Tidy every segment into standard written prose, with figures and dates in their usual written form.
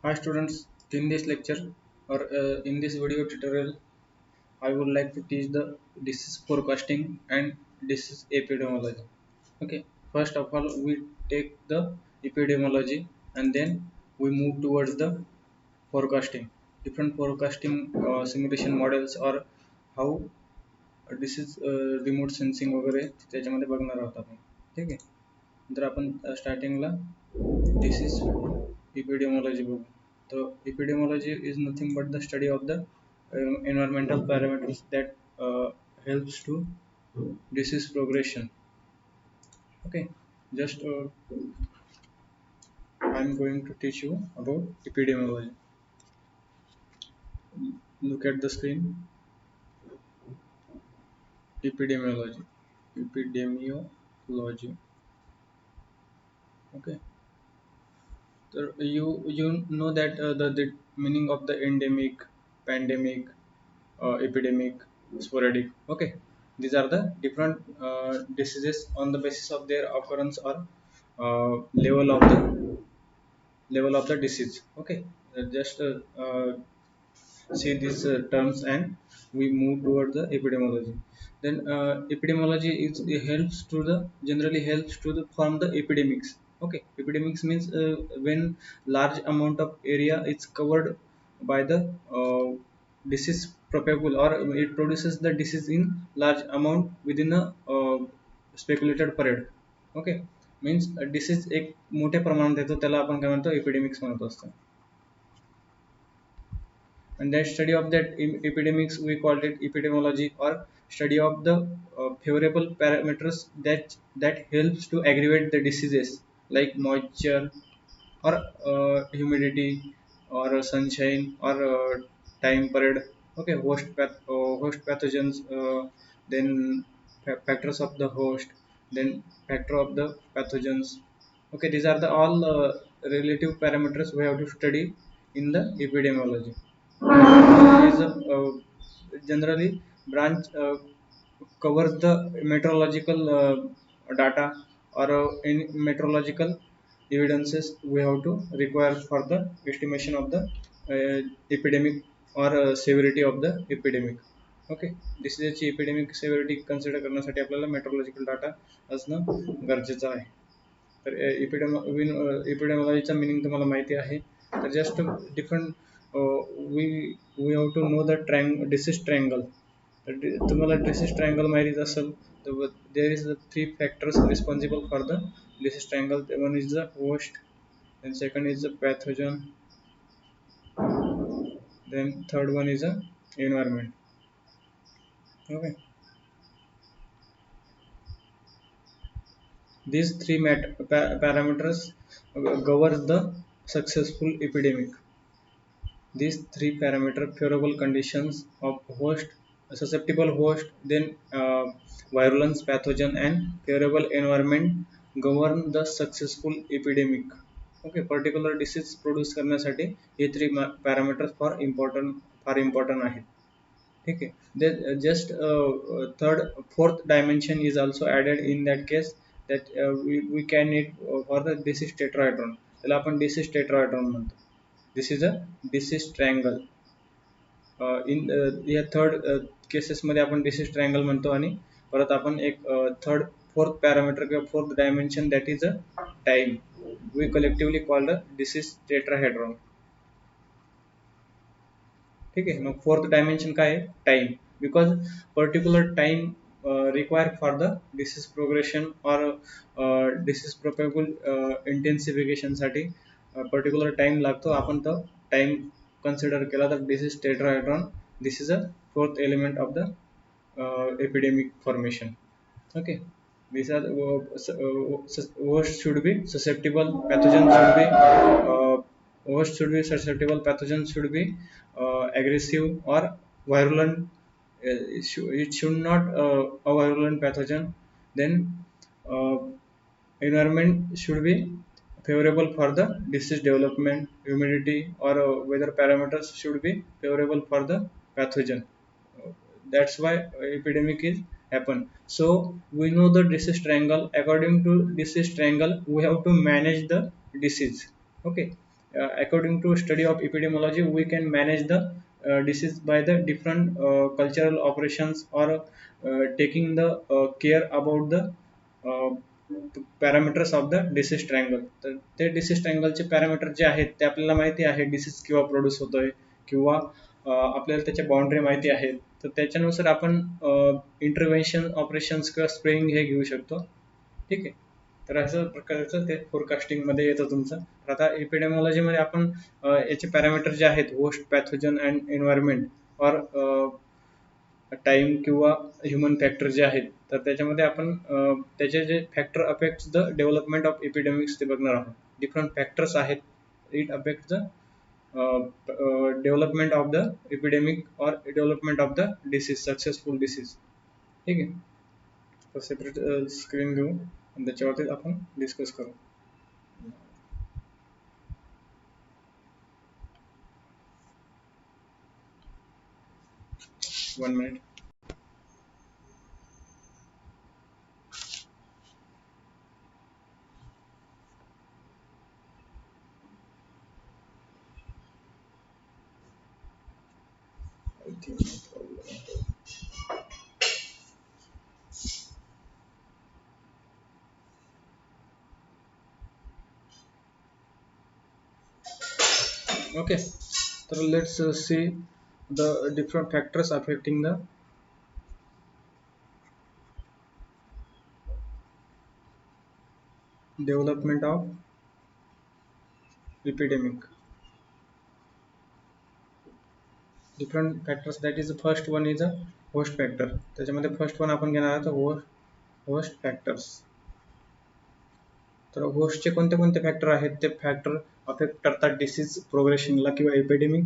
Hi students, in this lecture or in this video tutorial, I would like to teach the disease forecasting and disease epidemiology. Okay, first of all, we take the epidemiology and then we move towards the forecasting. Different forecasting simulation models or how disease remote sensing वगैरे त्याच्यामध्ये बघणार आहोत आपण. ठीक आहे, तर आपण स्टार्टिंगला disease epidemiology book. So epidemiology is nothing but the study of the environmental parameters that helps to disease progression. Okay, just I'm going to teach you about epidemiology. Look at the screen. Epidemiology. Epidemiology. Okay. So you know that the meaning of the endemic, pandemic, epidemic, sporadic. Okay, these are the different diseases on the basis of their occurrence or level of the disease. Okay, just see these terms and we move toward the epidemiology. Then epidemiology is it helps to the generally helps to the form the epidemics. Okay, epidemics means when large amount of area is covered by the disease propagule or it produces the disease in large amount within a speculated period. Okay, means disease एक मोठ्या प्रमाणात येतो त्याला आपण काय म्हणतो epidemics म्हणत असतो. And that study of that epidemics we called it epidemiology or study of the favorable parameters that helps to aggravate the diseases like moisture or humidity or sunshine or time period. Okay, host pathogens, then factors of the host, then factor of the pathogens. Okay, these are the all relative parameters we have to study in the epidemiology. Is a generally branch covers the meteorological data or any meteorological evidences we have to require for the estimation of the epidemic or severity of the epidemic. Okay, डिसीजची epidemic severity consider करण्यासाठी आपल्याला meteorological data असणं गरजेचं आहे. तर एपिडेमॉलॉजीचा meaning तुम्हाला माहिती आहे. तर just different we we have to know the disease triangle. तर तुम्हाला डिसीज ट्रायंगल माहितीच असेल. तर there is the three factors responsible for the disease triangle. One is the host, then second is the pathogen, then third one is the environment. Okay, these three parameters govern the successful epidemic. These three parameter favorable conditions of host, susceptible host, then virulence pathogen and favorable environment govern the successful epidemic. Okay, particular disease produce करण्यासाठी हे three parameters फार important आहेत. ठीक आहे. Then just third fourth dimension is also added in that case that we can need for the disease tetrahedron. त्याला आपण disease tetrahedron म्हणतो. This is a disease triangle. In या थर्ड केसेसमध्ये आपण डिसीज ट्रायंगल म्हणतो आणि परत आपण एक थर्ड फोर्थ पॅरामीटर किंवा fourth dimension that is a time. We collectively called disease tetrahedron. ठीक आहे. मग फोर्थ डायमेन्शन काय आहे? Time. Because particular time require for the disease progression और डिसीज प्रोपेबल इंटेन्सिफिकेशनसाठी पर्टिक्युलर टाइम लागतो. आपण तो टाइम कन्सिडर केला तर disease tetrahedron this is a fourth element of the epidemic formation. Okay, these are host should be susceptible, pathogen should be host should be susceptible, pathogen should be aggressive or virulent. It should not a virulent pathogen. Then uh, environment should be favorable for the disease development. Humidity or weather parameters should be favorable for the pathogen. That's why epidemic is happen. So we know the disease triangle. According to disease triangle we have to manage the disease. Okay, According to study of epidemiology, we can manage the disease by the different cultural operations, or taking the care about the uh, parameters of the disease triangle. तर ते disease ट्रायंगलचे parameter जे आहेत ते आपल्याला माहिती आहे, disease किंवा produce होतोय किंवा आपल्याला त्याच्या बाउंड्री माहिती आहेत. तर त्याच्यानुसार आपण इंटरव्हेन्शन ऑपरेशन्स किंवा स्प्रेइंग हे घेऊ शकतो. ठीक आहे. तर असं प्रकारचं ते फोरकास्टिंगमध्ये येतं तुमचं. तर आता एपिडेमॉलॉजीमध्ये आपण याचे पॅरामीटर जे आहेत, होस्ट, पॅथोजन अँड एन्व्हायरमेंट, और टाइम किंवा ह्युमन फॅक्टर जे आहेत, तर त्याच्यामध्ये आपण त्याचे जे factor affect the development of epidemics ते बघणार आहोत. डिफरंट फॅक्टर्स आहेत, it affect the development of the epidemic और development of the disease, successful disease. ठीक आहे. तर सेपरेट स्क्रीन घेऊ आणि त्याच्यावरती आपण डिस्कस करू. 1 minute. I think no problem. Okay, so let's see the different factors affecting the development of epidemic. Different factors, that is the first one is a host factor. त्याच्यामध्ये first one आपण घेणार आहोत host factors. तर होस्टचे कोणते कोणते factor आहेत, ते factor affect करतात डिसीज प्रोग्रेशनला किंवा एपिडेमिक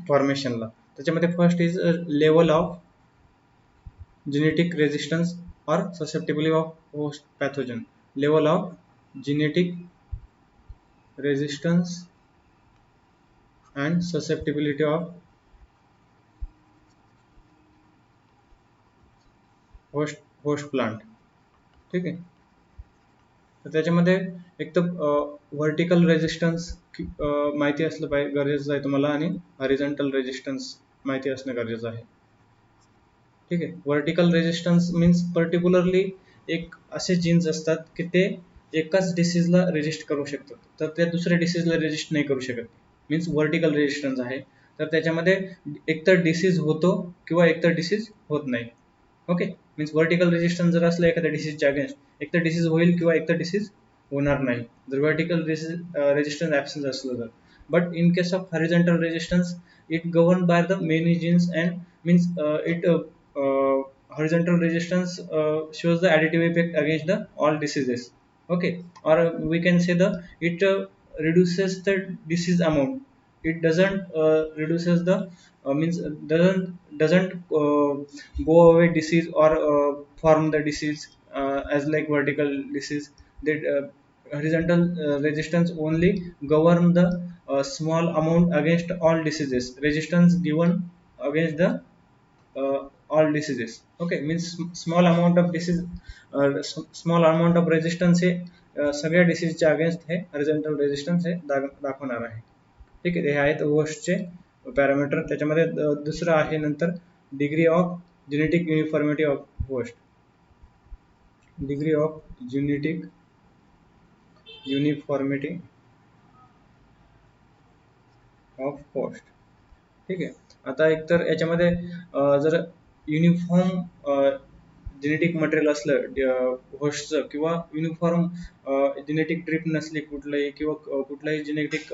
फॉर्मेशनला. त्याच्यामध्ये first is level of genetic resistance or susceptibility of host pathogen. Level of genetic resistance and susceptibility of host plant. ठीक आहे. तर त्याच्यामध्ये एक तर व्हर्टिकल रेजिस्टन्स माहिती असलं पाहिजे, गरजेचं आहे तुम्हाला, आणि हॉरिझॉन्टल रेजिस्टन्स माहिती असणं गरजेचं आहे. ठीक आहे. व्हर्टिकल रेजिस्टन्स मीन्स पर्टिक्युलरली एक असे जीन्स असतात की ते एकाच डिसीजला रेजिस्ट करू शकतात, तर ते दुसऱ्या डिसीजला रेजिस्ट नाही करू शकत, मीन्स व्हर्टिकल रेजिस्टन्स आहे. तर त्याच्यामध्ये एकतर डिसीज होतो किंवा एकतर डिसीज होत नाही. ओके. मीन्स व्हर्टिकल रेजिस्टन्स जर असलं एखाद्या डिसीजच्या अगेन्स्ट, एकतर डिसीज होईल किंवा एकतर डिसीज होणार नाही, जर व्हर्टिकल रेजिस्टन्स ॲब्सेंट असलं तर. But in case of horizontal resistance, it governed by the many genes, and means it horizontal resistance shows the additive effect against the all diseases. Okay. Or we can say the it reduces the disease amount. It doesn't reduces the means doesn't go away disease or form the disease as like vertical disease. That horizontal resistance only govern the small amount against all diseases. Resistance given against the all diseases. Okay. Means small amount of disease, small amount of resistance हे सगळ्या डिसीजच्या against हे horizontal resistance हे दाखवणार आहे. ठीक आहे. हे आहेत होस्टचे पॅरामीटर. त्याच्यामध्ये दुसरं आहे नंतर degree of genetic uniformity of host. Degree of genetic uniformity of host. ठीक आहे. आता एकतर याच्यामध्ये जर युनिफॉर्म जेनेटिक मटेरियल असलं होस्टचं, किंवा युनिफॉर्म जेनेटिक ड्रिप नसली कुठलंही, किंवा कुठलाही जेनेटिक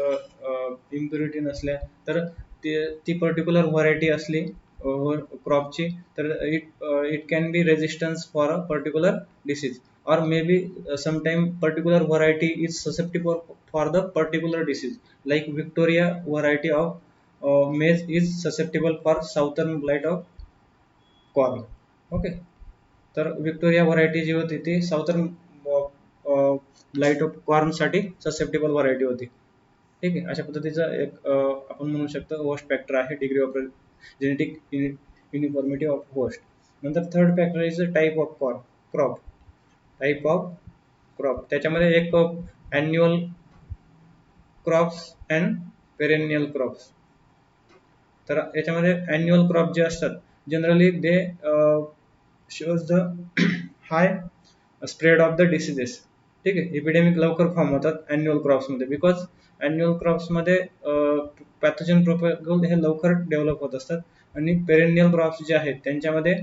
इम्प्युरिटी नसल्या, तर ती पर्टिक्युलर व्हरायटी असली क्रॉपची, तर it can be resistance for a particular disease, or maybe sometime particular variety is susceptible for the particular disease, like Victoria variety of maize is susceptible for southern blight of corn. Okay. तर Victoria variety जी होती ती southern blight of corn साठी susceptible variety होती. ठीक आहे. अशा पद्धतीचा एक आपण म्हणू शकतो होस्ट फॅक्टर आहे, degree of genetic uniformity of host. नंतर third factor is type of crop. Type of crop त्याच्यामध्ये एक annual crops and perennial crops. तर याच्यामध्ये अॅन्युअल क्रॉप जे असतात generally they shows the high spread of the diseases. ठीक आहे, epidemic लवकर फॉर्म होतात अॅन्युअल क्रॉप्समध्ये बिकॉज अॅन्युअल क्रॉप्समध्ये पॅथोजन प्रोपेगल हे लवकर डेव्हलप होत असतात आणि पेरेनियल क्रॉप्स जे आहेत त्यांच्यामध्ये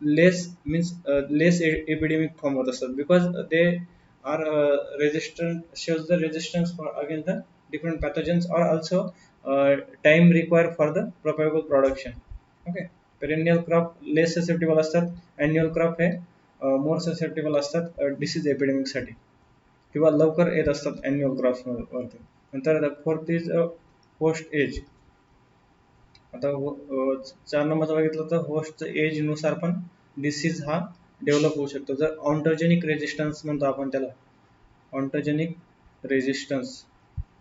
लेस मीन्स लेस एपिडेमिक फॉर्म होत असतात because they are resistant shows the resistance for against the different pathogens or also time required for the propagable production. Okay, perennial crop less susceptible असतात, annual crop हे more susceptible असतात disease एपिडेमिकसाठी किंवा लवकर येत असतात annual crops वरती. नंतर fourth is host age. आता 4 नंबरचा बघितलं तर होस्टचं एज नुसार पण डिसीज हा डेव्हलप होऊ शकतो. जर ऑन्टोजेनिक रेजिस्टन्स म्हणतो आपण त्याला, ऑन्टोजेनिक रेजिस्टन्स.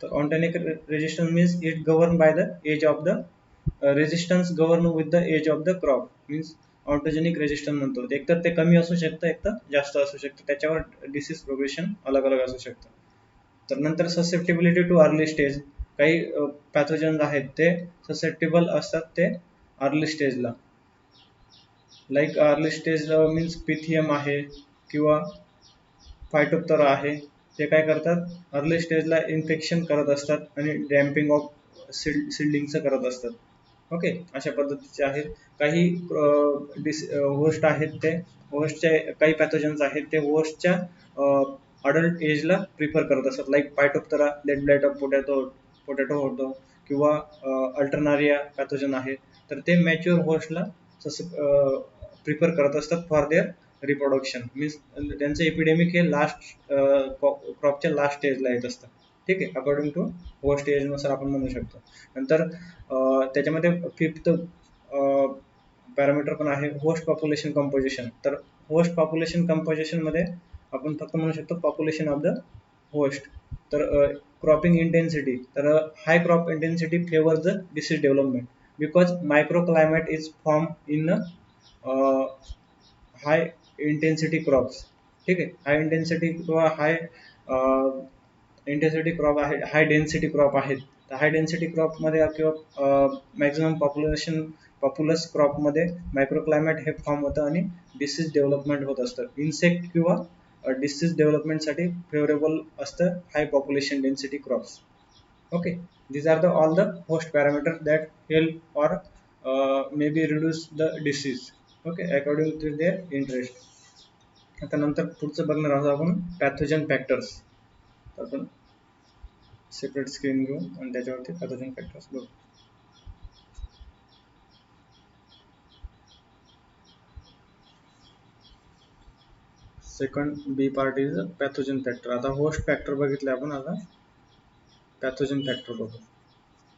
तर ontogenic resistance means it govern by the age of the resistance govern with the age of the crop means ontogenic resistance म्हणतो. एकतर ते कमी असू शकतं, एकतर जास्त असू शकतं, त्याच्यावर डिसीज प्रोग्रेशन अलग अलग असू शकतं. तर नंतर ससेप्टेबिलिटी टू अर्ली स्टेज. काही पॅथोजन्स आहेत ते ससेप्टेबल असतात ते अर्ली स्टेजला. Like early stage means Pythium आहे किंवा फायटोप्तरा आहे. ते काय करतात, अर्ली स्टेजला इन्फेक्शन करत असतात आणि डॅम्पिंग ऑफ सिल्डिंगचं करत असतात. ओके, अशा पद्धतीचे आहेत. काही होस्ट आहेत ते होस्टचे काही पॅथोजन्स आहेत ते होस्टच्या अडल्ट एजला प्रिफर करत असतात. Like phytophthora late blight of potato होतो किंवा अल्टरनारिया पॅथोजन आहे. तर ते मॅच्युअर होस्टला प्रिफर करत असतात फॉर देअर रिप्रोडक्शन मीन्स त्यांचं एपिडेमिक हे लास्ट क्रॉपच्या लास्ट स्टेजला येत असतं. ठीक आहे, अकॉर्डिंग टू होस्ट एजनुसार आपण म्हणू शकतो. नंतर त्याच्यामध्ये फिफ्थ पॅरामीटर पण आहे होस्ट पॉप्युलेशन कंपोजिशन. तर होस्ट पॉप्युलेशन कंपोजिशनमध्ये आपण फक्त म्हणू शकतो पॉप्युलेशन ऑफ द होस्ट. तर क्रॉपिंग इंटेन्सिटी, तर high crop intensity favour the disease development because micro climate is form in high intensity crops. ठीक आहे, हाय इंटेन्सिटी किंवा हाय इंटेन्सिटी क्रॉप आहे, हाय डेन्सिटी क्रॉप आहेत. तर हाय डेन्सिटी क्रॉपमध्ये किंवा मॅक्झिमम पॉप्युलस क्रॉपमध्ये मायक्रोक्लायमेट हे फॉर्म होतं आणि डिसीज डेव्हलपमेंट होत असतं. इन्सेक्ट किंवा डिसीज डेव्हलपमेंटसाठी फेवरेबल असतं high population density crops. Okay, these are the all the host parameters that help or maybe reduce the disease. Okay, according to their interest. आता नंतर पुढचं बघणार आहोत आपण पॅथोजन फॅक्टर्स. आपण सेपरेट स्क्रीन घेऊ आणि त्याच्यावरती पॅथोजन फॅक्टर्स बघू. Second B part is pathogen factor. आता होस्ट फॅक्टर बघितले आपण, आता पॅथोजन फॅक्टर बघू.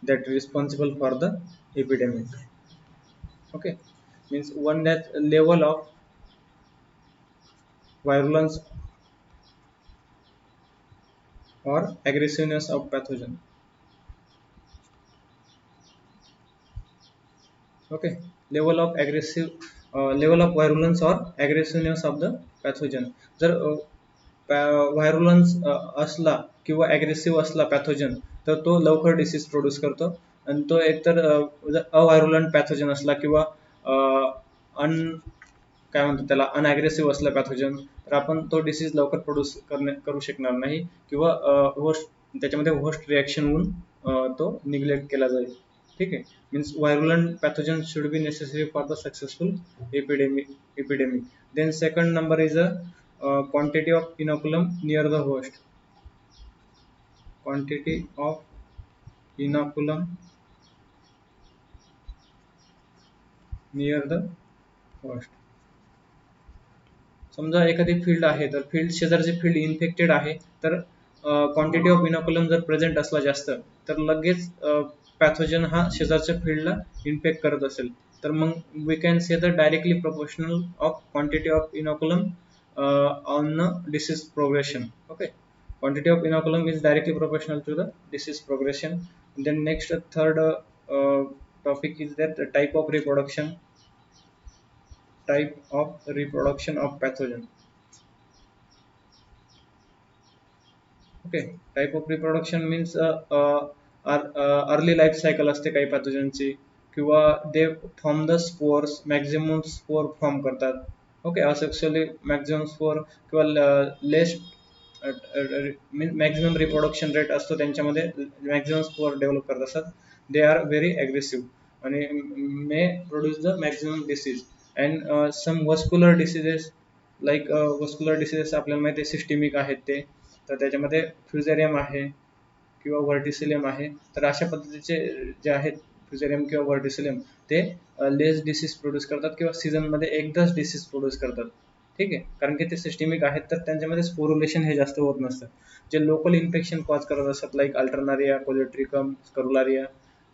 that responsible for the epidemic. Okay, means one that level of virulence or aggressiveness of pathogen. Okay, level of virulence or aggressiveness of the pathogen. जर व्हायरुलन्स असला किंवा aggressive असला pathogen तर तो लवकर डिसीज प्रोड्यूस करतो. आणि तो एकतर अव्हायरुलंट पॅथोजन असला किंवा काय म्हणतो त्याला अनॲग्रेसिव्ह असला पॅथोजन तर आपण तो डिसीज लवकर प्रोड्यूस करू शकणार नाही किंवा होस्ट त्याच्यामध्ये होस्ट रिॲक्शन होऊन तो निग्लेक्ट केला जाईल. ठीक आहे, means virulent pathogen should be necessary for the successful epidemic. Then second number is a quantity of inoculum near the host. Quantity of inoculum near the host. समजा एखादी field आहे तर फील्ड शेजारची फील्ड इन्फेक्टेड आहे तर quantity of inoculum जर present असला जास्त तर लगेच पॅथोजन हा शेजारच्या फील्डला इन्फेक्ट करत असेल तर मग we can say the directly proportional of quantity of inoculum on disease progression. Okay, quantity of inoculum is directly proportional to the disease progression. Then next third topic is that the type of reproduction of pathogen. Okay. Type of reproduction means early life cycle असते काही पॅथोजनची, किंवा they form the spores, maximum spore form करतात. Okay, asexually maximum spore किंवा लेस maximum reproduction rate असतो त्यांच्यामध्ये, maximum spore develop करत असतात. They are very aggressive आणि may produce the maximum disease and some vascular diseases. Like vascular diseases आपल्याला माहिती आहे सिस्टिमिक आहेत ते, तर त्याच्यामध्ये फ्युझेरियम आहे किंवा व्हर्टिसिलियम आहे. तर अशा पद्धतीचे जे आहेत फ्युझेरियम किंवा व्हर्टिसिलियम, ते लेस डिसीज प्रोड्यूस करतात किंवा सीझनमध्ये एकदाच डिसीज प्रोड्यूस करतात. ठीक आहे, कारण की ते सिस्टेमिक आहेत तर त्यांच्यामध्ये स्पोरुलेशन हे जास्त होत नसतं. जे लोकल इन्फेक्शन कॉज करत असतात लाईक अल्टरनारिया, कोलेट्रिकम, स्करुलारिया,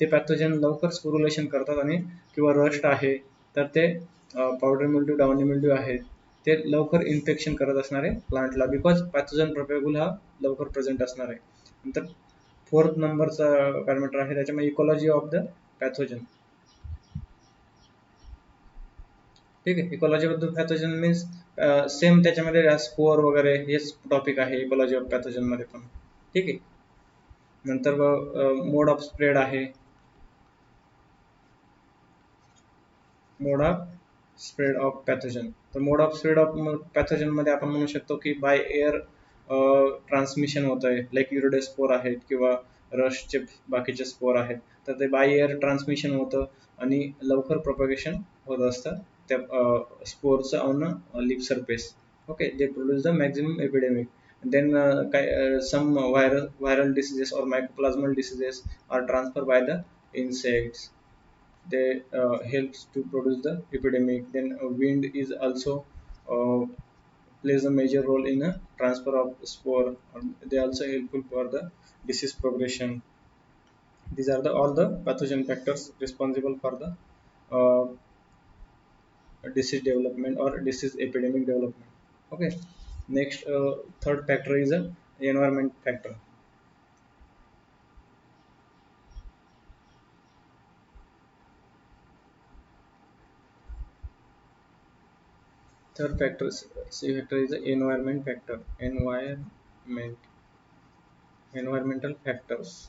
ते पॅथोजन लवकर स्पोरुलेशन करतात आणि किंवा रस्ट आहे तर ते पावडर मिल्ड्यू, डाउनी मिल्ड्यू आहे, ते लवकर इन्फेक्शन करत असणारे प्लांटला, बिकॉज पॅथोजन प्रोपेगुल हा लवकर प्रेझेंट असणार आहे. नंतर फोर्थ नंबरचा पॅरामीटर आहे त्याच्यामध्ये इकॉलॉजी ऑफ द पॅथोजन. ठीक आहे, ecology of the pathogen means same त्याच्यामध्ये स्पोअर वगैरे हेच टॉपिक आहे इकॉलॉजी ऑफ पॅथोजन मध्ये पण. ठीक आहे. नंतर मोड ऑफ स्प्रेड आहे. मोड ऑफ स्प्रेड ऑफ पॅथोजन. तर मोड ऑफ स्प्रेड ऑफ पॅथोजन मध्ये आपण म्हणू शकतो की बाय एअर ट्रान्समिशन होत आहे, लाईक युरोडे स्पोर आहेत किंवा रशचे बाकीचे स्पोर आहेत, तर ते बाय एअर ट्रान्समिशन होतं आणि लवकर प्रोपगेशन होत असतं त्या स्पोरचं on leaf surface. Okay, they produce the maximum epidemic. Then काय सम व्हायरल डिसीजेस और mycoplasmal diseases are transfer by the insects. They helps to produce the epidemic. Then wind is also uh, plays a major role in the transfer of spore. They also helpful for the disease progression. These are the all the pathogen factors responsible for the uh, disease development or disease epidemic development. Okay. Next, third factor is a environment factor. Third factor, C factor is the environment factor. Environmental factors.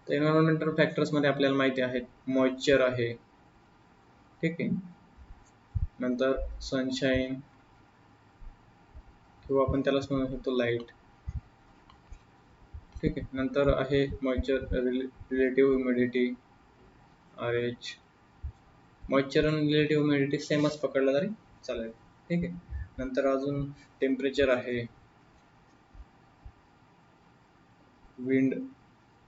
तर environmental factors मध्ये आपल्याला माहिती आहेत moisture आहे. ठीक आहे. नंतर sunshine किंवा आपण त्यालाच म्हणू शकतो लाईट. ठीक आहे. नंतर आहे moisture, relative humidity, RH. Moisture आणि रिलेटिव्ह ह्युमिडिटी सेमच पकडला तरी चालेल. ठीक आहे. नंतर अजून टेम्परेचर आहे, विंड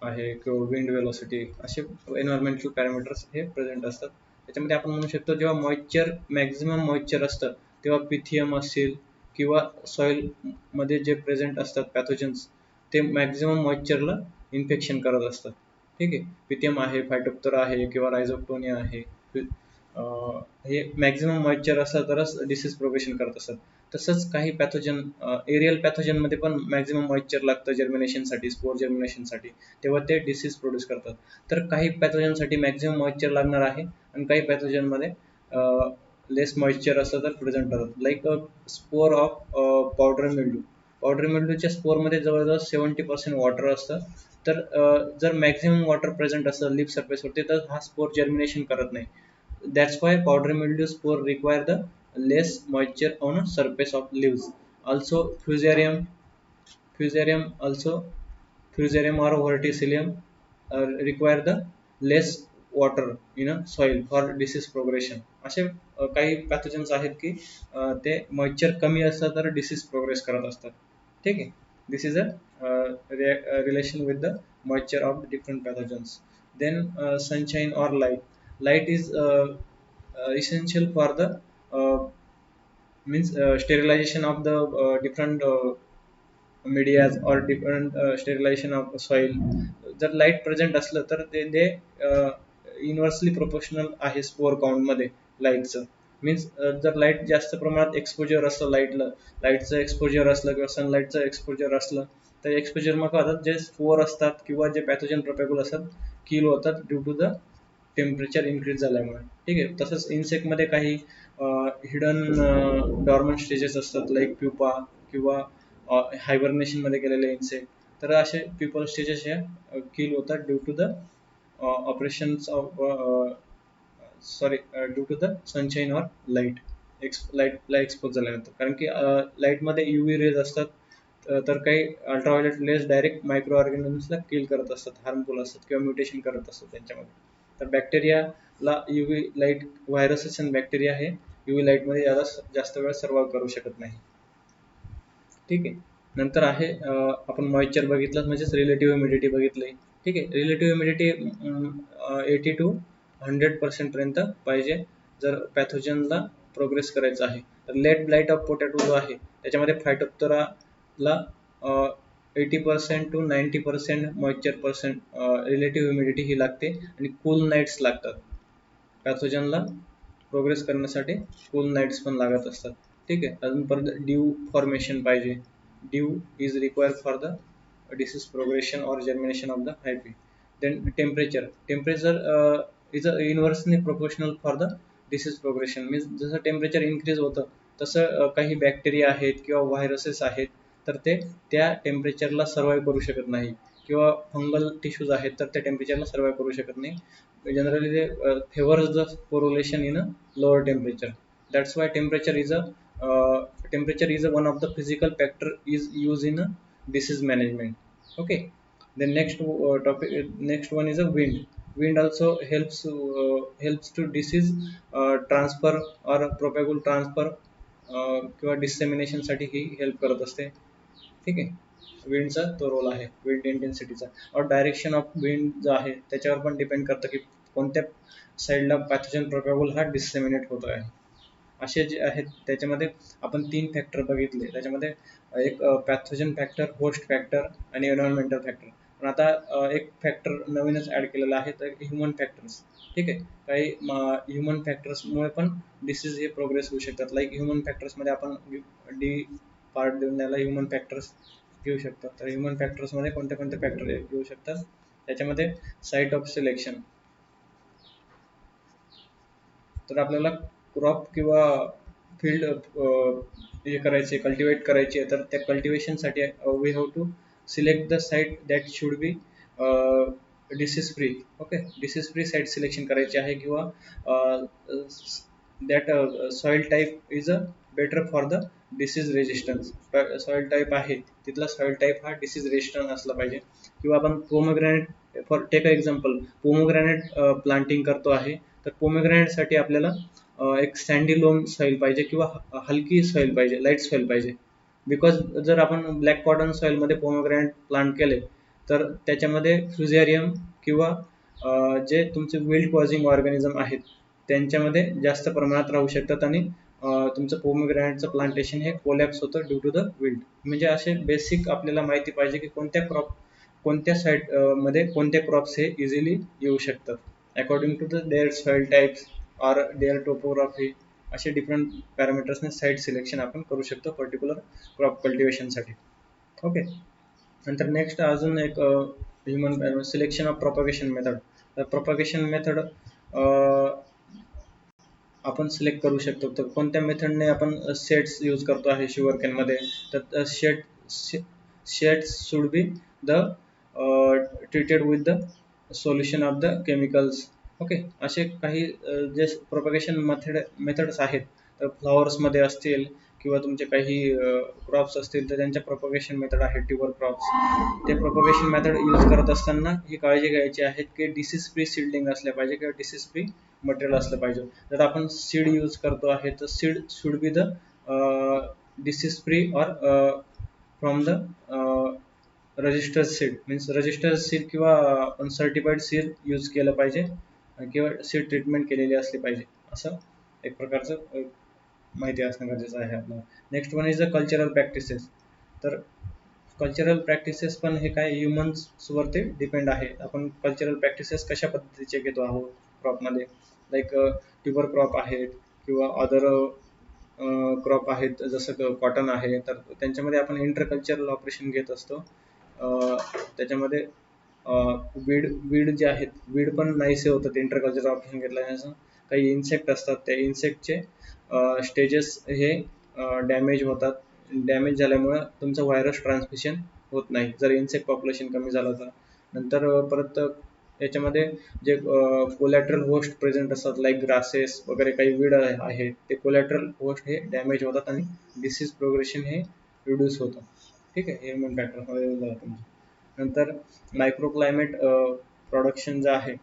आहे किंवा विंड वेलोसिटी, असे एन्व्हायरमेंटल पॅरामीटर्स हे प्रेझेंट असतात. त्याच्यामध्ये आपण म्हणू शकतो जेव्हा मॉइश्चर मॅक्झिमम मॉइश्चर असतं तेव्हा पिथियम असेल किंवा सॉइल मध्ये जे प्रेझेंट असतात पॅथोजन्स, ते मॅक्झिमम मॉइश्चरला इन्फेक्शन करत असतात. ठीक आहे. पिथियम आहे, फायटोप्थोरा आहे किंवा रायझोक्टोनिया आहे, हे मॅक्झिमम मॉइश्चर असलं तरच डिसीज प्रोग्रेशन करत असतात. तसंच काही पॅथोजन, एरियल पॅथोजन मध्ये पण मॅक्झिमम मॉइश्चर लागतं जर्मिनेशनसाठी, स्पोर जर्मिनेशनसाठी, तेव्हा ते डिसीज प्रोड्यूस करतात. तर काही पॅथोजनसाठी मॅक्झिमम मॉइश्चर लागणार आहे आणि काही पॅथोजनमध्ये लेस मॉइश्चर असलं तर प्रेझेंट करतात. Like spore of powder mildew. Powder मिल्ड्यूच्या स्पोरमध्ये जवळजवळ 70% वॉटर असतं. तर जर मॅक्झिमम वॉटर प्रेझेंट असतं लिप सरफेसवरती तर हा स्पोर जर्मिनेशन करत नाही. That's why powdery mildew spore require the less moisture on a surface of leaves. Also, fusarium or verticillium require the less water in a soil for disease progression. असे काही pathogens आहेत की ते moisture कमी असतं तर डिसीज प्रोग्रेस करत असतात. ठीक आहे. This is a relation with the moisture of different pathogens. Then sunshine or light. Light is essential for the uh, means sterilization of the different medias or different sterilization of soil. जर light present असलं तर ते inversely proportional आहे spore count मध्ये लाईटचं. Means जर light जास्त प्रमाणात एक्सपोजर असलं, लाईटचं एक्सपोजर असलं किंवा सनलाईटचं एक्सपोजर असलं तर एक्सपोजर मग आता जे स्पोर असतात किंवा जे पॅथोजन प्रोपेगुल असतात किल होतात due to the temperature increase झाल्यामुळे. ठीक आहे. तसंच इन्सेक्ट मध्ये काही हिडन डॉर्मंट स्टेजेस असतात लाईक प्युपा किंवा हायबरनेशन मध्ये गेलेले इन्सेक्ट, तर असे प्युपल स्टेजेस ह्या किल होतात due to the operations of sorry due to the sunshine or light, लाईटला एक्सपोज झाल्यानंतर. कारण की लाईटमध्ये UV रेज असतात, तर काही अल्ट्राव्हायोलेट रेज डायरेक्ट मायक्रो ऑर्गॅनिझम्सला किल करत असतात, हार्मफुल असतात किंवा म्युटेशन करत असतात त्यांच्यामध्ये. तर बॅक्टेरियाला UV लाईट, व्हायरसेस आणि बॅक्टेरिया हे UV लाईटमध्ये जास्त वेळ सर्वाइव्ह करू शकत नाही. ठीक आहे. नंतर आहे आपण मॉइश्चर बघितलं, म्हणजेच रिलेटिव्ह ह्युमिडिटी बघितली. ठीक आहे. रिलेटिव्ह ह्युमिडिटी 80 to 100% पर्यंत पाहिजे जर पॅथोजनला प्रोग्रेस करायचं आहे. तर लेट ब्लाइट ऑफ पोटॅटो जो आहे त्याच्यामध्ये फायटोप्थोराला 80% to 90% moisture percent relative humidity ही लागते, आणि कूल नाईट्स लागतात. पॅथोजनला प्रोग्रेस करण्यासाठी कूल नाईट्स पण लागत असतात. ठीक आहे. अजून परत ड्यू फॉर्मेशन पाहिजे. Dew is required for the disease progression or germination of the hyphae. Then temperature is inversely proportional for the disease progression. means जसं टेम्परेचर इन्क्रीज होतं तसं काही बॅक्टेरिया आहेत किंवा व्हायरसेस आहेत, तर ते त्या टेम्परेचरला सर्वाइव्ह करू शकत नाही, किंवा फंगल टिश्यूज आहेत तर त्या टेम्परेचरला सर्वाइव्ह करू शकत नाही. जनरली ते favours the correlation in a lower temperature. That's why temperature is one of the physical factor is used in a disease management. Okay. The next one is a wind. Wind also helps to disease transfer or propagule transfer किंवा dissemination साठी ही help करत असते. ठीक आहे. विंडचा तो role आहे, wind इंटेन्सिटीचा. और direction of wind जो आहे त्याच्यावर पण डिपेंड करतं की कोणत्या साईडला पॅथोजन प्रोपॅगुल हा डिसेमिनेट होतो आहे. असे जे आहेत त्याच्यामध्ये आपण 3 फॅक्टर बघितले. त्याच्यामध्ये एक पॅथोजन फॅक्टर, होस्ट फॅक्टर आणि एन्व्हायरमेंटल फॅक्टर. पण आता एक फॅक्टर नवीनच ऍड केलेला आहे, तर ह्युमन फॅक्टर्स. ठीक आहे. काही ह्युमन फॅक्टर्समुळे पण डिसीज हे प्रोग्रेस होऊ शकतात. लाईक ह्युमन फॅक्टर्समध्ये आपण डी पार्ट देऊन त्याला ह्युमन फॅक्टर्स घेऊ शकतो. तर ह्युमन फॅक्टर्समध्ये कोणते कोणते फॅक्टर घेऊ शकतात, त्याच्यामध्ये साईट ऑफ सिलेक्शन. तर आपल्याला क्रॉप किंवा फील्ड हे करायचे, कल्टिवेट करायचे, तर त्या कल्टिवेशनसाठी we have to select the site that should be disease free. Okay. Disease free site selection करायची आहे, किंवा that soil type is a better for the disease resistance. Soil type आहे तिथला सॉइल टाईप हा डिसीज रेजिस्टन्स असला पाहिजे. किंवा आपण pomegranate, for take a example, pomegranate planting करतो आहे, तर पोमोग्रॅनेटसाठी आपल्याला एक सँडी लोम सॉइल पाहिजे, किंवा हलकी सॉइल पाहिजे, लाईट सॉइल पाहिजे. बिकॉज जर आपण ब्लॅक कॉटन सॉइलमध्ये पोमोग्रॅनेट प्लांट केले तर त्याच्यामध्ये फ्युझेरियम किंवा जे तुमचे विल्ड कॉझिंग ऑर्गॅनिझम आहेत त्यांच्यामध्ये जास्त प्रमाणात राहू शकतात, आणि तुमचं पोमोग्रॅनेटचं प्लांटेशन हे कोलॅप्स होतं ड्यू टू द विल्ड. म्हणजे असे बेसिक आपल्याला माहिती पाहिजे की कोणत्या साईट मध्ये कोणते क्रॉप्स हे इझिली येऊ शकतात according to the their soil types or their topography. असे डिफरंट पॅरामीटर्सने साईट सिलेक्शन आपण करू शकतो पर्टिक्युलर क्रॉप कल्टिवेशनसाठी. ओके. नंतर नेक्स्ट अजून एक human selection of propagation method. तर प्रोपगेशन मेथड आपण सिलेक्ट करू शकतो. तर कोणत्या मेथडने आपण शेड्स यूज करतो आहे शुगर केनमध्ये, तर shades should be the treated with the solution of the chemicals. Okay. असे काही जे प्रोपगेशन मेथड्स आहेत, तर फ्लॉवर्समध्ये असतील किंवा तुमचे काही क्रॉप्स असतील तर त्यांच्या प्रोपगेशन मेथड आहेत ट्यूबर क्रॉप्स. ते प्रोपगेशन मेथड यूज करत असताना ही काळजी घ्यायची आहे की डिसीज फ्री सीडलिंग असल्या पाहिजे किंवा डिसीज फ्री मटेरियल असलं पाहिजे. जर आपण सीड यूज करतो आहे तर seed should be the disease free or from the registered seed. Means registered seed किंवा आपण सर्टिफाईड सीड यूज केलं पाहिजे, किंवा सीड ट्रीटमेंट केलेली असली पाहिजे, असं एक प्रकारचं माहिती असणं गरजेचं आहे आपल्याला. Next one is the cultural practices. तर कल्चरल प्रॅक्टिसेस पण हे काय ह्युमन्सवरती डिपेंड आहे. आपण कल्चरल प्रॅक्टिसेस कशा पद्धतीचे घेतो आहोत क्रॉपमध्ये, लाईक ट्यूबर क्रॉप आहेत किंवा अदर क्रॉप आहेत जसं कॉटन आहे, तर त्यांच्यामध्ये आपण इंटरकल्चरल ऑपरेशन घेत असतो. त्याच्यामध्ये वीड जे आहेत, वीड पण नाहीसे होतात इंटरकल्चरल ऑपरेशन घेतल्याने. काही इन्सेक्ट असतात, त्या इन्सेक्टचे स्टेजेस हे डॅमेज होतात डॅमेज झाल्यामुळं तुमचं व्हायरस ट्रान्समिशन होत नाही जर इन्सेक्ट पॉप्युलेशन कमी झालं तर. नंतर परत याच्यामध्ये जे कोलॅटरल होस्ट प्रेझेंट असतात लाईक ग्रासेस वगैरे काही वीड आहेत ते कोलॅटरल होस्ट हे डॅमेज होतात आणि डिसीज प्रोग्रेशन हे रिड्यूस होतं. ठीक आहे, हे मेन फॅक्टर. नंतर मायक्रोक्लायमेट प्रोडक्शन जे आहे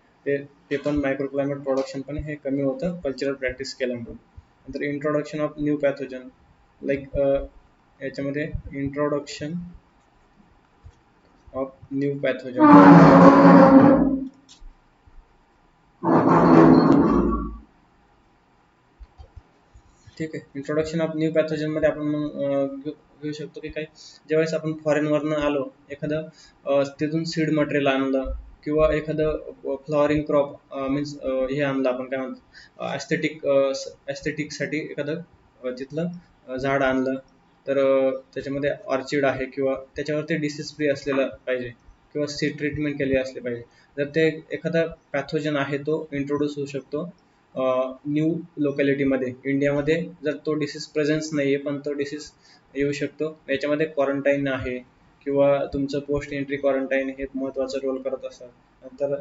ते पण मायक्रोक्लायमेट प्रोडक्शन पण हे कमी होतं कल्चरल प्रॅक्टिस केल्यामुळे. नंतर introduction of new pathogen like याच्यामध्ये इंट्रोडक्शन ऑफ न्यू पॅथोजन. ठीक आहे, इंट्रोडक्शन ऑफ न्यू पॅथोजन मध्ये आपण घेऊ शकतो की काही ज्यावेळेस आपण फॉरेनवरनं आलो एखादं तिथून सीड मटेरियल आणलं किंवा एखादं फ्लॉवरिंग क्रॉप मीन्स हे आणलं आपण काय म्हणतो ॲस्थेटिकसाठी एखादं तिथलं झाड आणलं तर त्याच्यामध्ये ऑर्चिड आहे किंवा त्याच्यावरती डिसीज फ्री असलेलं पाहिजे किंवा सीड ट्रीटमेंट केली असली पाहिजे. जर ते एखादा पॅथोजन आहे तो इंट्रोड्यूस होऊ शकतो न्यू लोकॅलिटीमध्ये इंडियामध्ये जर तो डिसीज प्रेझेन्स नाही आहे पण तो डिसीज येऊ शकतो. याच्यामध्ये क्वारंटाईन आहे किंवा तुमचं पोस्ट एंट्री क्वारंटाईन हे महत्त्वाचा रोल करत असतात. नंतर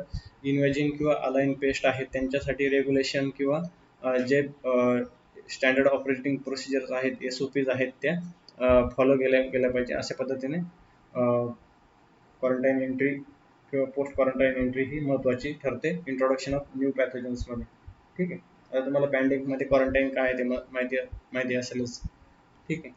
इन्व्हेजिंग किंवा अलाइन पेस्ट आहेत त्यांच्यासाठी रेग्युलेशन किंवा जे स्टँडर्ड ऑपरेटिंग प्रोसिजर्स आहेत SOPs आहेत त्या फॉलो केल्या पाहिजे. अशा पद्धतीने क्वारंटाईन एंट्री किंवा पोस्ट क्वारंटाईन एंट्री ही महत्त्वाची ठरते इंट्रोडक्शन ऑफ न्यू पॅथोजन्समध्ये. ठीक आहे, आता तुम्हाला पॅन्डेमिकमध्ये क्वारंटाईन काय आहे ते माहिती असेलच. ठीक आहे,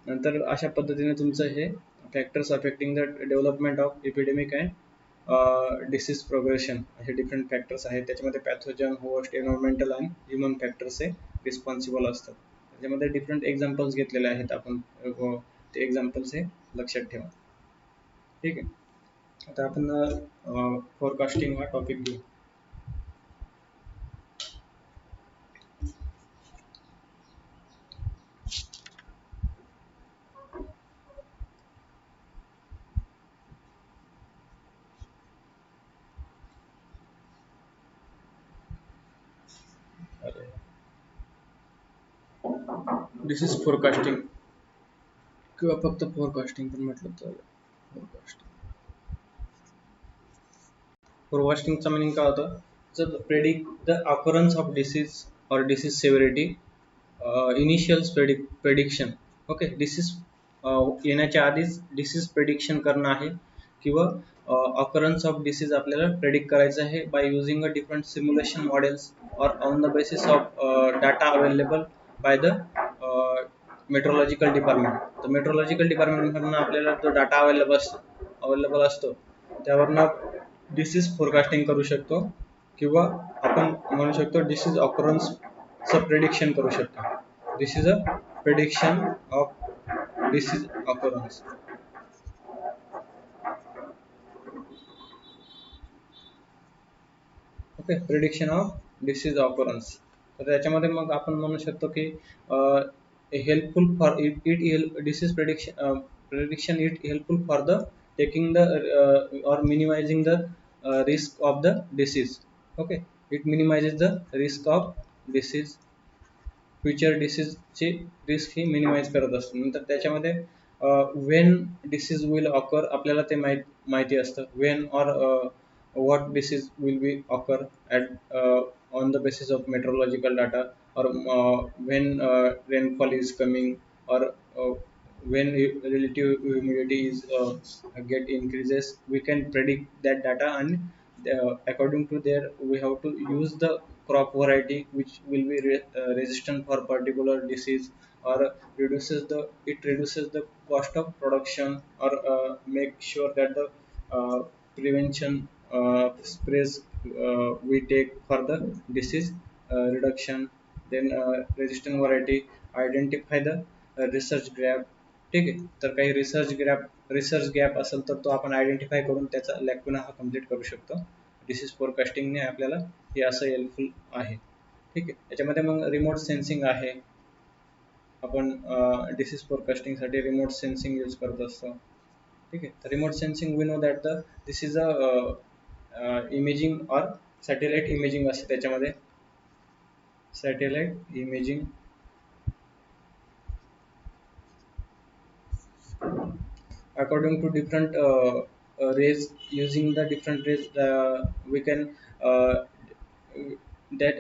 नंतर अशा पद्धतीने तुमचं हे factors affecting the development of epidemic and disease progression असे डिफरंट फॅक्टर्स आहेत. त्याच्यामध्ये pathogen, host, environmental and human factors हे रिस्पॉन्सिबल असतात. त्याच्यामध्ये डिफरंट एक्झाम्पल्स घेतलेले आहेत आपण ते एक्झाम्पल्स हे लक्षात ठेवा. ठीक आहे, आता आपण फोरकास्टिंग हा टॉपिक घेऊ. डिसीज फोरकास्टिंग किंवा फक्त फोरकास्टिंग पण म्हटलं तर फोरकास्टिंगचा मिनिंग काय होतं? जर predict the occurrence of disease और disease severity initial prediction. Okay, disease येण्याच्या आधीच डिसीज प्रेडिक्शन करणं आहे किंवा अकरन्स ऑफ डिसीज आपल्याला प्रेडिक्ट करायचं आहे by using a different simulation models और on the basis of data available by the meteorological department. तर मेट्रोलॉजिकल डिपार्टमेंटमधून आपल्याला जो डाटा अवेलेबल असतो त्यावरनं डिसीज फोरकास्टिंग करू शकतो किंवा आपण म्हणू शकतो डिसीज ऑकरन्सचं प्रेडिक्शन करू शकतो. This is a prediction of disease occurrence. Okay, prediction of disease occurrence. तर त्याच्यामध्ये मग आपण म्हणू शकतो की helpful for it disease prediction it helpful for the taking the और minimizing the risk of the disease. Okay, it minimizes the risk of disease. Future डिसीजची risk ही मिनिमाइज करत असतो. नंतर त्याच्यामध्ये वेन डिसीज विल ऑकर आपल्याला ते माहिती असतं. वेन और what disease will be occur at on the basis of meteorological data or when rainfall is coming or when relative humidity is get increases, we can predict that data and according to there we have to use the crop variety which will be resistant for particular disease or reduces the cost of production or make sure that the prevention sprays we take for the disease reduction. Then resistant variety identify the research gap. ठीक आहे, तर काही research gap असेल तर तो आपण identify करून त्याचा लॅक्युना हा कम्प्लीट करू शकतो. डिसीज फोरकास्टिंगने आपल्याला हे असं हेल्पफुल आहे. ठीक आहे, त्याच्यामध्ये मग रिमोट सेन्सिंग आहे. आपण डिसीज फोरकास्टिंगसाठी रिमोट सेन्सिंग यूज करत असतो. ठीक आहे, remote sensing we know that this is a imaging और सॅटेलाइट इमेजिंग असते. त्याच्यामध्ये satellite imaging according to different rays, using the different rays we can that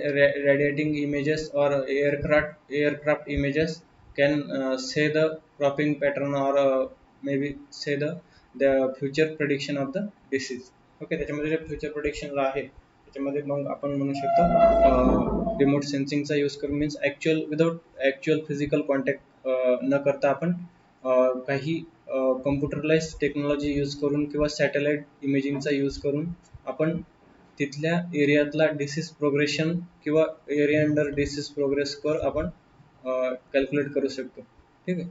radiating images or aircraft images can say the cropping pattern or maybe say the future prediction of the disease. Okay, त्याच्यामध्ये जे future प्रोडिक्शनला आहे त्याच्यामध्ये मग आपण म्हणू शकतो remote सेन्सिंगचा use करून, means actual without actual physical contact न करता आपण काही कम्प्युटरलाइज टेक्नॉलॉजी यूज करून किंवा सॅटेलाइट इमेजिंगचा यूज करून आपण तिथल्या एरियातला डिसीज प्रोग्रेशन किंवा एरिया अंडर डिसीज प्रोग्रेस कर आपण कॅल्क्युलेट करू शकतो. ठीक आहे.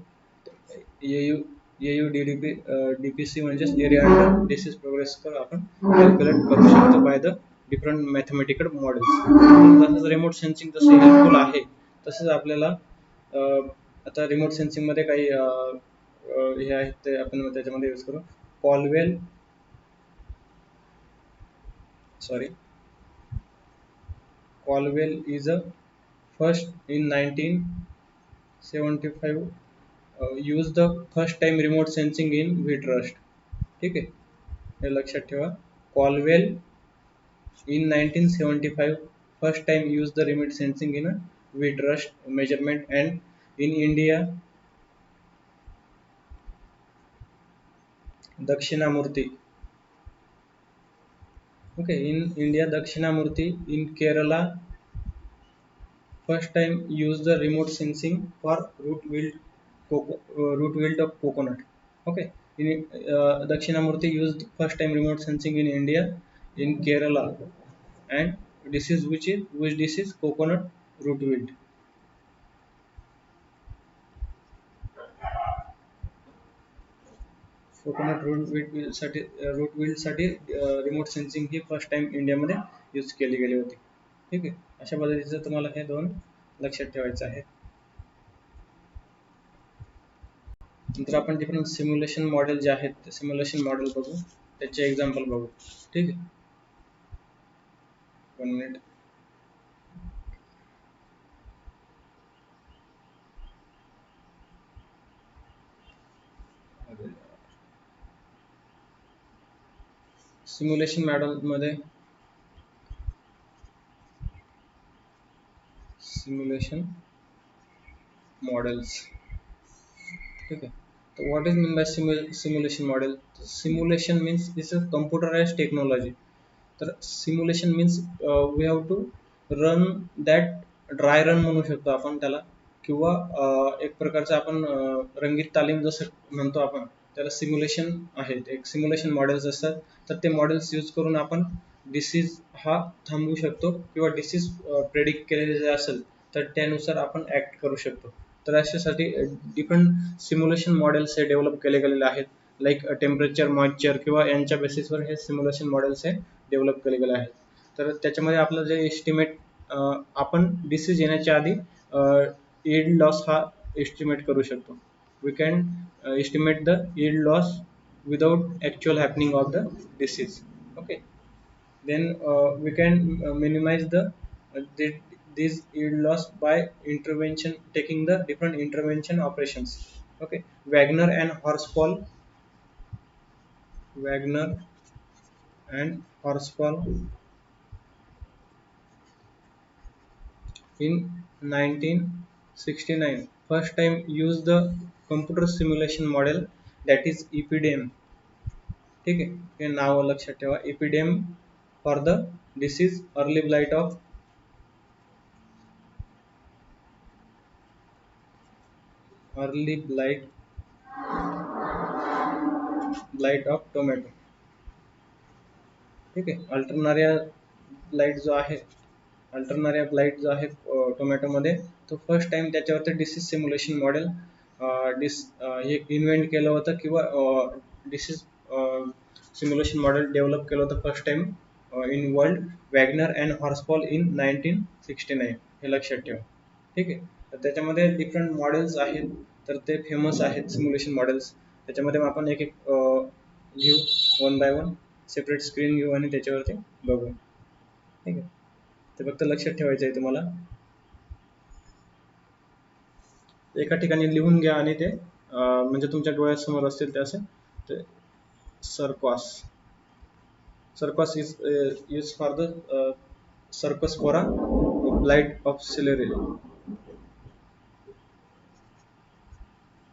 एयू डीपीसी म्हणजेच एरिया अंडर डिसीज प्रोग्रेस कर आपण कॅल्क्युलेट करू शकतो by the different mathematical models. तसंच रिमोट सेन्सिंग जसं हेल्पफुल आहे तसंच आपल्याला आता रिमोट सेन्सिंगमध्ये काही हे आहेत ते आपण त्याच्यामध्ये यूज करू. Colwell sorry Caldwell is a first in 1975 used the first time remote sensing in Wheatrust. ठीक आहे, हे लक्षात ठेवा. Caldwell in 1975 first time used the remote sensing in a Wheatrust measurement, and in India Dakshinamurti. Okay, in India Dakshinamurti, in Kerala first time use the remote sensing for root wilt of coconut. Okay, in Dakshinamurti used first time remote sensing in India in Kerala, and which disease, coconut root wilt. Coconut root wilt साठी remote sensing ही first time इंडियामध्ये यूज केली गेली होती. ठीक आहे, अशा पद्धतीचं तुम्हाला हे दोन लक्षात ठेवायचं आहे. नंतर आपण डिफरंट सिम्युलेशन मॉडेल जे आहेत ते सिम्युलेशन मॉडेल बघू, त्याचे एक्झाम्पल बघू. ठीक आहे, 1 मिनिट. सिम्युलेशन मॉडेल मध्ये सिम्युलेशन मॉडेल्स. ठीक आहे, so what is mean by simulation model? Simulation means this is computerized technology. तर simulation means we have to run that dry run म्हणू शकतो आपण त्याला, किंवा एक प्रकारचं आपण रंगीत तालीम जसं म्हणतो आपण त्याला सिम्युलेशन आहेत. एक सिम्युलेशन मॉडेल्स असतात, तर ते मॉडेल्स यूज करून आपण डिसीज हा थांबवू शकतो किंवा डिसीज प्रेडिक्ट केलेले जे असेल तर त्यानुसार आपण ॲक्ट करू शकतो. तर अशासाठी डिफरंट सिम्युलेशन मॉडेल्स हे डेव्हलप केले गेलेले आहेत, लाईक टेम्परेचर, मॉइश्चर किंवा यांच्या बेसिसवर हे सिम्युलेशन मॉडेल्स हे डेव्हलप केले गेले आहेत. तर त्याच्यामध्ये आपलं जे एस्टिमेट आपण डिसीज येण्याच्या आधी यील्ड लॉस हा एस्टिमेट करू शकतो. We can estimate the yield loss without actual happening of the disease. Okay, then we can minimize this yield loss by taking the different intervention operations. Okay, Wagner and Horsfall in 1969 first time used the computer simulation model, that is EPDM. ठीक आहे, हे नाव लक्षात ठेवा, EPDM for the disease early blight of tomato. ठीक आहे, alternaria blight जो आहे टोमॅटोमध्ये, तो फर्स्ट टाइम त्याच्यावरती डिसीज सिम्युलेशन मॉडेल हे इन्व्हेंट केलं होतं किंवा डिसीज सिम्युलेशन मॉडेल डेव्हलप केलं होतं first time in world, WagonR and हॉर्सफॉल in 1969. हे लक्षात ठेवा. ठीक आहे, तर त्याच्यामध्ये डिफरंट मॉडेल्स आहेत, तर ते फेमस आहेत सिम्युलेशन मॉडेल्स. त्याच्यामध्ये आपण एक एक घेऊ, one by one separate screen घेऊ आणि त्याच्यावरती बघू. ठीक आहे, ते फक्त लक्षात ठेवायचं आहे तुम्हाला. एका ठिकाणी लिहून घ्या आणि ते म्हणजे तुमच्या डोळ्यासमोर असतील ते असे The Circos. Circos is used for the Cercospora blight of celery.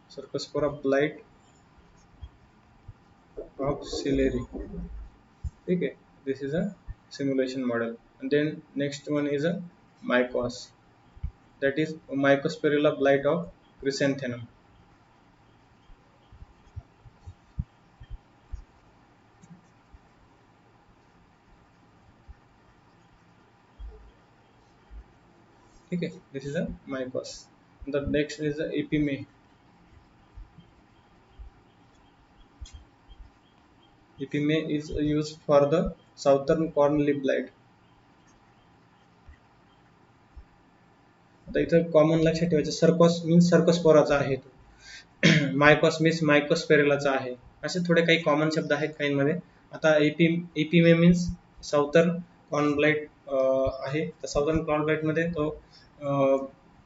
Cercospora blight of celery. Okay, this is a simulation model. And then next one is a Mycos. That is Mycospirilla blight of chrysanthemum. Okay, this is a Mycos. The next is the Epime. Epime is used for the southern corn leaf blight. आता इथं common लक्षात ठेवायचं सर्कॉस means सर्कस्पोराचा आहे तो मायकॉस means मायकोस्पेरेलाचा आहे असे थोडे काही कॉमन शब्द आहेत काहींमध्ये आता एपीमे मीन्स साऊथर्न कॉर्न ब्लाइट आहे तर साऊथर्न कॉर्न ब्लाइट मध्ये तो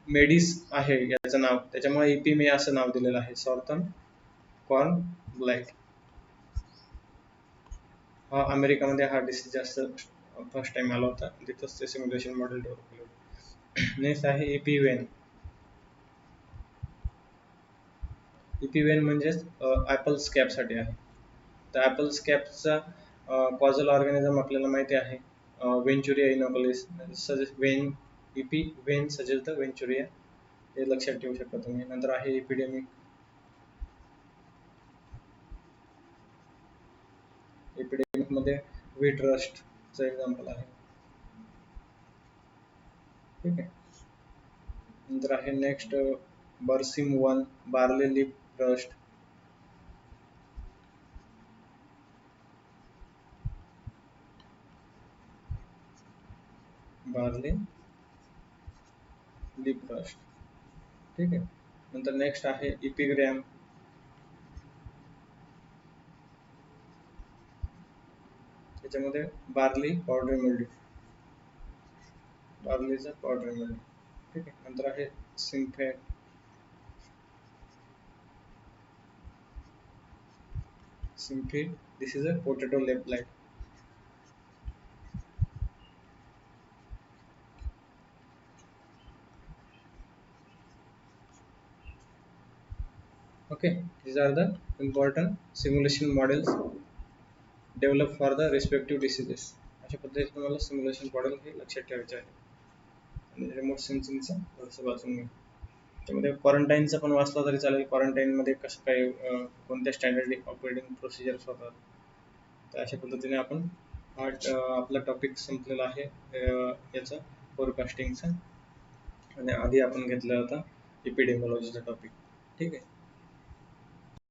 मेडिस आहे याचं नाव त्याच्यामुळे एपीमे असं नाव दिलेलं आहे साऊथर्न कॉर्न ब्लाइट हा अमेरिकामध्ये हा डिसीज जास्त फर्स्ट टाइम आला होता तिथंच ते सिम्युलेशन मॉडेल डेव्हलप केलं होतं नेक्स्ट आहे एपीवेन इपिवेन म्हणजेच ॲपल स्कॅबसाठी आहे तर ॲपल स्कॅबचा कॉझल ऑर्गॅनिझम आपल्याला माहिती आहे वेंचुरिया इनोकुलिस सजेस्ट वेन इपी वेन सजेस्ट द वेंचुरिया हे लक्षात ठेवू शकता तुम्ही नंतर आहे एपिडेमिक एपिडेमिक मध्ये व्हीट रस्टचं एक्झाम्पल आहे ठीक आहे नंतर आहे नेक्स्ट बर्सिम वन barley leaf rust barley leaf rust ठीक आहे नंतर नेक्स्ट आहे इपिग्रॅम त्याच्यामध्ये बार्ली पावडर मिळली बार्लीचा पावडर मिळली ठीक आहे नंतर आहे सिम्फे सिम्फी दिस इज अ पोटॅटो लेप light okay these are the important simulation models developed for the respective diseases अशा पद्धतीने तुम्हाला सिम्युलेशन मॉडेल हे लक्षात ठेवायचे आहे आणि रिमोट सेन्सिंगचा थोडंसं वाचून घ्या त्यामध्ये क्वारंटाईनचं पण वाचला तरी चालेल क्वारंटाईनमध्ये कसं काय कोणत्या स्टँडर्ड ऑपरेटिंग प्रोसिजर्स होतात तर अशा पद्धतीने आपण हा आपला टॉपिक संपलेला आहे याचा फोरकास्टिंगचा आणि आधी आपण घेतला होता एपिडेमिओलॉजीचा टॉपिक ठीक आहे